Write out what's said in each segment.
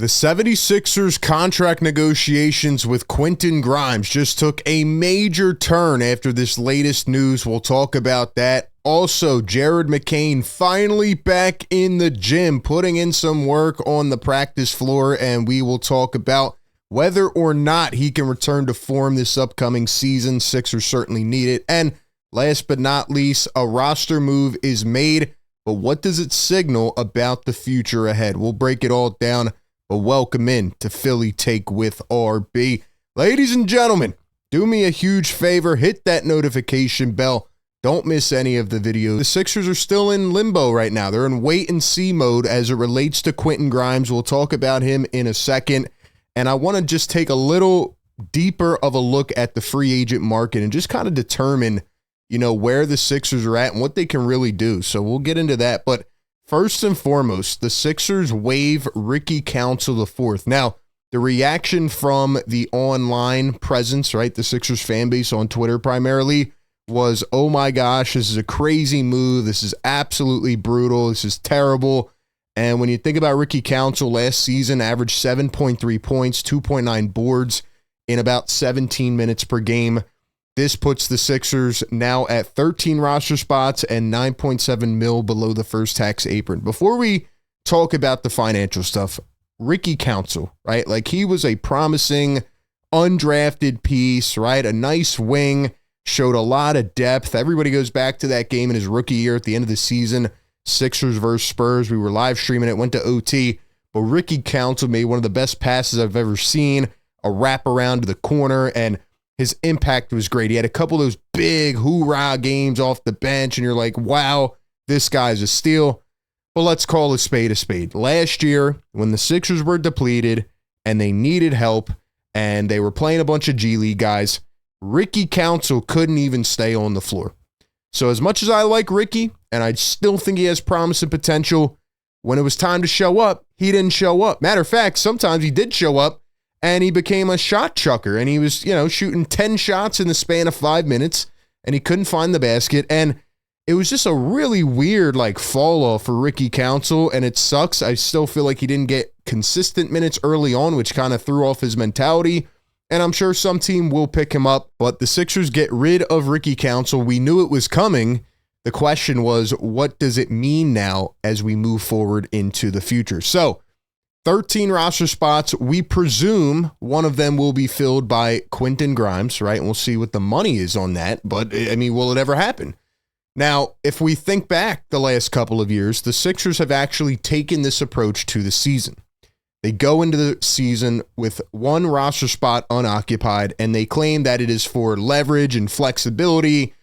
The 76ers contract negotiations with Quentin Grimes just took a major turn after this latest news. We'll talk about that. Also, Jared McCain finally back in the gym, putting in some work on the practice floor, and we will talk about whether or not he can return to form this upcoming season. Sixers certainly need it. And last but not least, a roster move is made, but what does it signal about the future ahead? We'll break it all down. But welcome in to Philly Take with RB. Ladies and gentlemen, do me a huge favor. Hit that notification bell. Don't miss any of the videos. The Sixers are still in limbo right now. They're in wait and see mode as it relates to Quentin Grimes. We'll talk about him in a second. And I want to just take a little deeper of a look at the free agent market and just kind of determine, where the Sixers are at and what they can really do. So we'll get into that. But first and foremost, the Sixers waive Ricky Council IV. Now, the reaction from the online presence, right, the Sixers fan base on Twitter primarily, was, oh my gosh, this is a crazy move. This is absolutely brutal. This is terrible. And when you think about Ricky Council, last season averaged 7.3 points, 2.9 boards in about 17 minutes per game. This puts the Sixers now at 13 roster spots and 9.7 mil below the first tax apron. Before we talk about the financial stuff, Ricky Council, right? Like, he was a promising undrafted piece, right? A nice wing, showed a lot of depth. Everybody goes back to that game in his rookie year at the end of the season, Sixers versus Spurs. We were live streaming it, went to OT, but Ricky Council made one of the best passes I've ever seen, a wraparound to the corner, and his impact was great. He had a couple of those big hoorah games off the bench, and you're like, wow, this guy's a steal. But let's call a spade a spade. Last year, when the Sixers were depleted and they needed help and they were playing a bunch of G League guys, Ricky Council couldn't even stay on the floor. So as much as I like Ricky, and I still think he has promise and potential, when it was time to show up, he didn't show up. Matter of fact, sometimes he did show up, and he became a shot chucker, and he was, shooting 10 shots in the span of 5 minutes, and he couldn't find the basket. And it was just a really weird, fall off for Ricky Council, and it sucks. I still feel like he didn't get consistent minutes early on, which kind of threw off his mentality, and I'm sure some team will pick him up. But the Sixers get rid of Ricky Council. We knew it was coming. The question was, what does it mean now as we move forward into the future? So, 13 roster spots. We presume one of them will be filled by Quentin Grimes, right? And we'll see what the money is on that. But, will it ever happen? Now, if we think back the last couple of years, the Sixers have actually taken this approach to the season. They go into the season with one roster spot unoccupied, and they claim that it is for leverage and flexibility.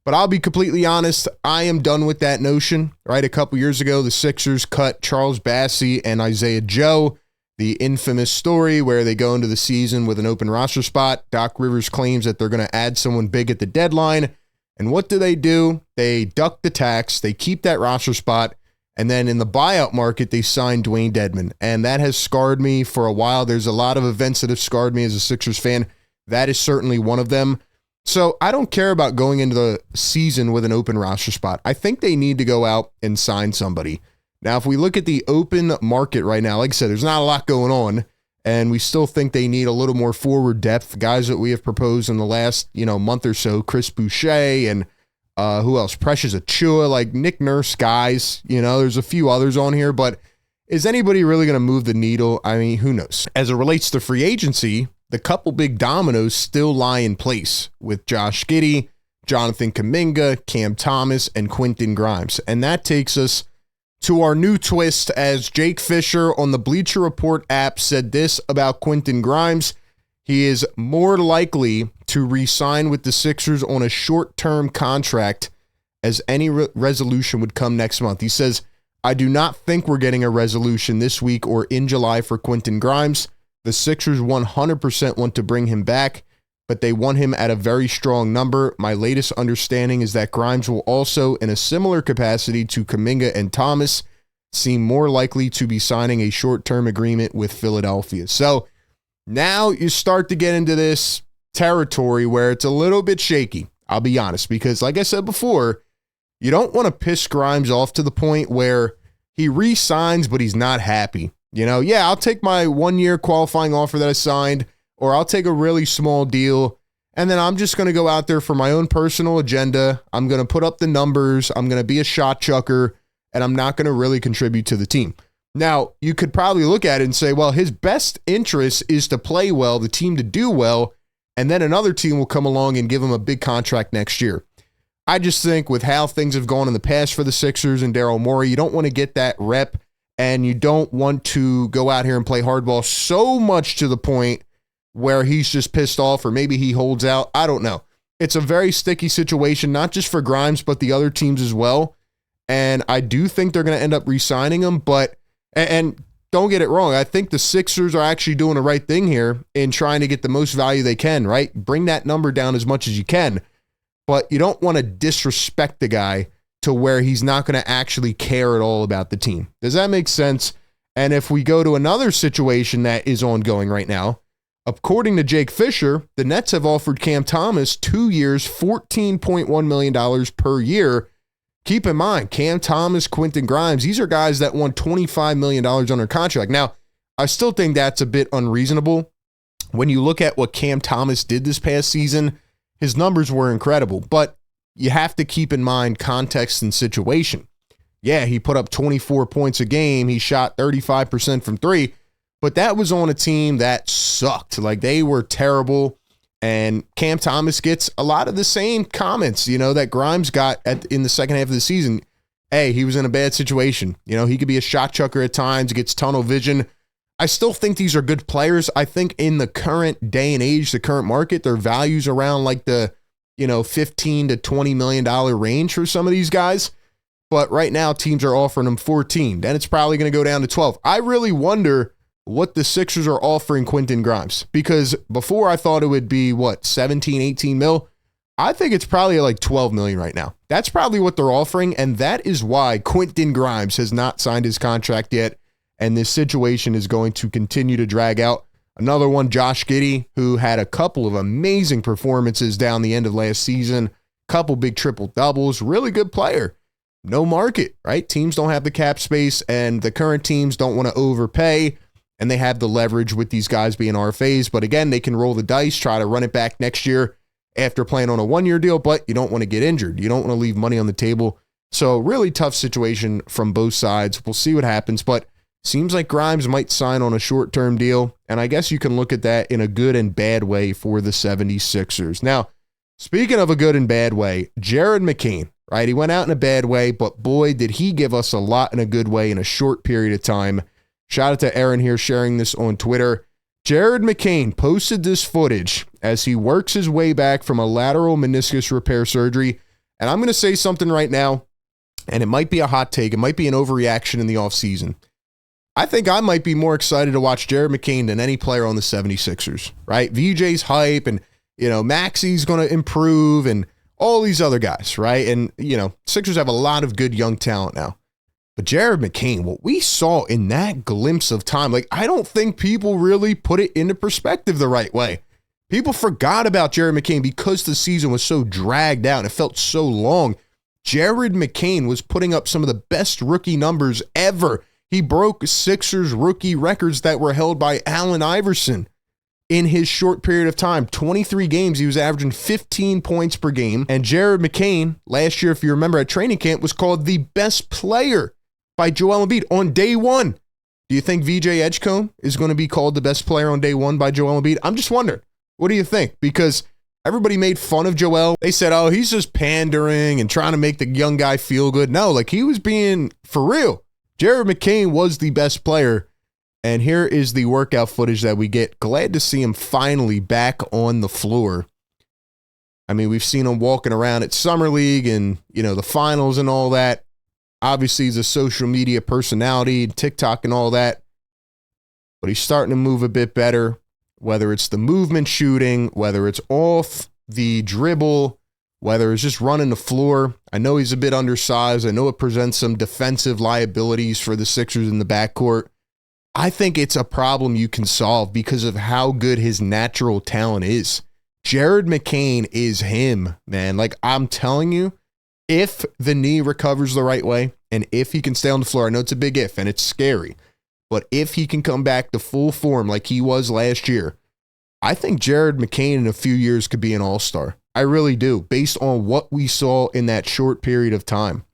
But I'll be completely honest, I am done with that notion, right? A couple years ago, the Sixers cut Charles Bassey and Isaiah Joe, the infamous story where they go into the season with an open roster spot. Doc Rivers claims that they're going to add someone big at the deadline. And what do? They duck the tax, they keep that roster spot, and then in the buyout market, they sign Dwayne Dedmon. And that has scarred me for a while. There's a lot of events that have scarred me as a Sixers fan. That is certainly one of them. So I don't care about going into the season with an open roster spot. I think they need to go out and sign somebody. Now, if we look at the open market right now, like I said, there's not a lot going on, and we still think they need a little more forward depth. Guys that we have proposed in the last, month or so, Chris Boucher and who else? Precious Achua, like Nick Nurse guys. There's a few others on here, but is anybody really going to move the needle? Who knows? As it relates to free agency, the couple big dominoes still lie in place with Josh Giddey, Jonathan Kuminga, Cam Thomas, and Quentin Grimes. And that takes us to our new twist, as Jake Fisher on the Bleacher Report app said this about Quentin Grimes. He is more likely to re-sign with the Sixers on a short-term contract as any resolution would come next month. He says, I do not think we're getting a resolution this week or in July for Quentin Grimes. The Sixers 100% want to bring him back, but they want him at a very strong number. My latest understanding is that Grimes will also, in a similar capacity to Kuminga and Thomas, seem more likely to be signing a short-term agreement with Philadelphia. So now you start to get into this territory where it's a little bit shaky, I'll be honest, because like I said before, you don't want to piss Grimes off to the point where he re-signs, but he's not happy. Yeah, I'll take my 1-year qualifying offer that I signed, or I'll take a really small deal, and then I'm just going to go out there for my own personal agenda. I'm going to put up the numbers. I'm going to be a shot chucker, and I'm not going to really contribute to the team. Now, you could probably look at it and say, well, his best interest is to play well, the team to do well, and then another team will come along and give him a big contract next year. I just think with how things have gone in the past for the Sixers and Daryl Morey, you don't want to get that rep, and you don't want to go out here and play hardball so much to the point where he's just pissed off, or maybe he holds out. I don't know. It's a very sticky situation, not just for Grimes, but the other teams as well. And I do think they're going to end up re-signing him, but, and don't get it wrong, I think the Sixers are actually doing the right thing here in trying to get the most value they can, right? Bring that number down as much as you can, but you don't want to disrespect the guy to where he's not going to actually care at all about the team. Does that make sense? And if we go to another situation that is ongoing right now, according to Jake Fisher, the Nets have offered Cam Thomas 2 years, $14.1 million per year. Keep in mind, Cam Thomas, Quentin Grimes, these are guys that won $25 million under contract. Now, I still think that's a bit unreasonable. When you look at what Cam Thomas did this past season, his numbers were incredible, but you have to keep in mind context and situation. Yeah, he put up 24 points a game. He shot 35% from three, but that was on a team that sucked. Like, they were terrible. And Cam Thomas gets a lot of the same comments, that Grimes got in the second half of the season. Hey, he was in a bad situation. He could be a shot chucker at times, gets tunnel vision. I still think these are good players. I think in the current day and age, the current market, their value's around like the, $15 to $20 million range for some of these guys. But right now, teams are offering them 14. Then it's probably going to go down to 12. I really wonder what the Sixers are offering Quentin Grimes, because before I thought it would be 17, 18 mil. I think it's probably like 12 million right now. That's probably what they're offering. And that is why Quentin Grimes has not signed his contract yet. And this situation is going to continue to drag out. Another one, Josh Giddey, who had a couple of amazing performances down the end of last season, couple big triple doubles, really good player. No market, right? Teams don't have the cap space, and the current teams don't want to overpay. And they have the leverage with these guys being RFAs. But again, they can roll the dice, try to run it back next year after playing on a 1-year deal, but you don't want to get injured. You don't want to leave money on the table. So really tough situation from both sides. We'll see what happens, but seems like Grimes might sign on a short-term deal. And I guess you can look at that in a good and bad way for the 76ers. Now, speaking of a good and bad way, Jared McCain, right? He went out in a bad way, but boy, did he give us a lot in a good way in a short period of time. Shout out to Aaron here sharing this on Twitter. Jared McCain posted this footage as he works his way back from a lateral meniscus repair surgery. And I'm going to say something right now, and it might be a hot take. It might be an overreaction in the offseason. I think I might be more excited to watch Jared McCain than any player on the 76ers, right? VJ's hype, and, Maxi's going to improve, and all these other guys, right? And, Sixers have a lot of good young talent now. But Jared McCain, what we saw in that glimpse of time, I don't think people really put it into perspective the right way. People forgot about Jared McCain because the season was so dragged out and it felt so long. Jared McCain was putting up some of the best rookie numbers ever. He broke Sixers rookie records that were held by Allen Iverson in his short period of time. 23 games, he was averaging 15 points per game. And Jared McCain, last year, if you remember at training camp, was called the best player by Joel Embiid on day one. Do you think VJ Edgecombe is going to be called the best player on day one by Joel Embiid? I'm just wondering. What do you think? Because everybody made fun of Joel. They said, oh, he's just pandering and trying to make the young guy feel good. No, he was being for real. Jared McCain was the best player. And here is the workout footage that we get. Glad to see him finally back on the floor. I mean, we've seen him walking around at Summer League and, the finals and all that. Obviously, he's a social media personality, TikTok and all that. But he's starting to move a bit better, whether it's the movement shooting, whether it's off the dribble, whether it's just running the floor. I know he's a bit undersized. I know it presents some defensive liabilities for the Sixers in the backcourt. I think it's a problem you can solve because of how good his natural talent is. Jared McCain is him, man. I'm telling you, if the knee recovers the right way and if he can stay on the floor, I know it's a big if and it's scary, But if he can come back to full form like he was last year, I think Jared McCain in a few years could be an all-star. I really do, based on what we saw in that short period of time.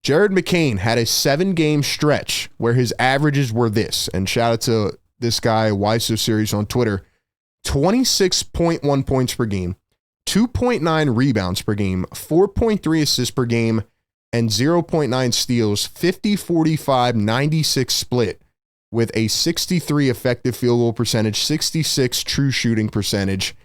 Jared McCain had a 7-game stretch where his averages were this, and shout out to this guy, Why So Serious on Twitter, 26.1 points per game, 2.9 rebounds per game, 4.3 assists per game, and 0.9 steals, 50-45-96 split with a 63 effective field goal percentage, 66 true shooting percentage,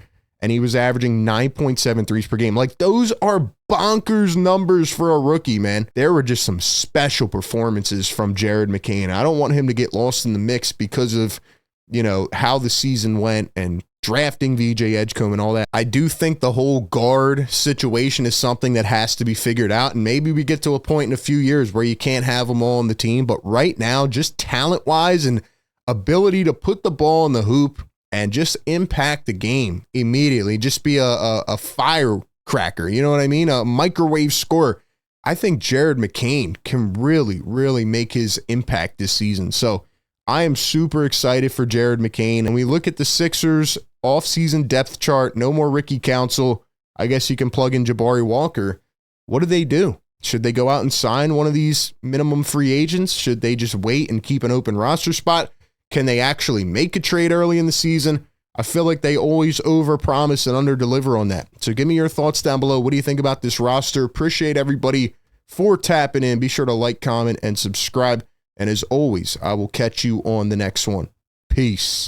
and he was averaging 9.7 threes per game. Like, those are bonkers numbers for a rookie, man. There were just some special performances from Jared McCain. I don't want him to get lost in the mix because of, you know, how the season went and drafting VJ Edgecombe and all that. I do think the whole guard situation is something that has to be figured out, and maybe we get to a point in a few years where you can't have them all on the team, but right now, just talent-wise and ability to put the ball in the hoop and just impact the game immediately, just be a firecracker, you know what I mean? A microwave scorer. I think Jared McCain can really, really make his impact this season. So I am super excited for Jared McCain. And we look at the Sixers offseason depth chart, no more Ricky Council. I guess you can plug in Jabari Walker. What do? Should they go out and sign one of these minimum free agents? Should they just wait and keep an open roster spot? Can they actually make a trade early in the season? I feel like they always overpromise and underdeliver on that. So give me your thoughts down below. What do you think about this roster? Appreciate everybody for tapping in. Be sure to like, comment, and subscribe. And as always, I will catch you on the next one. Peace.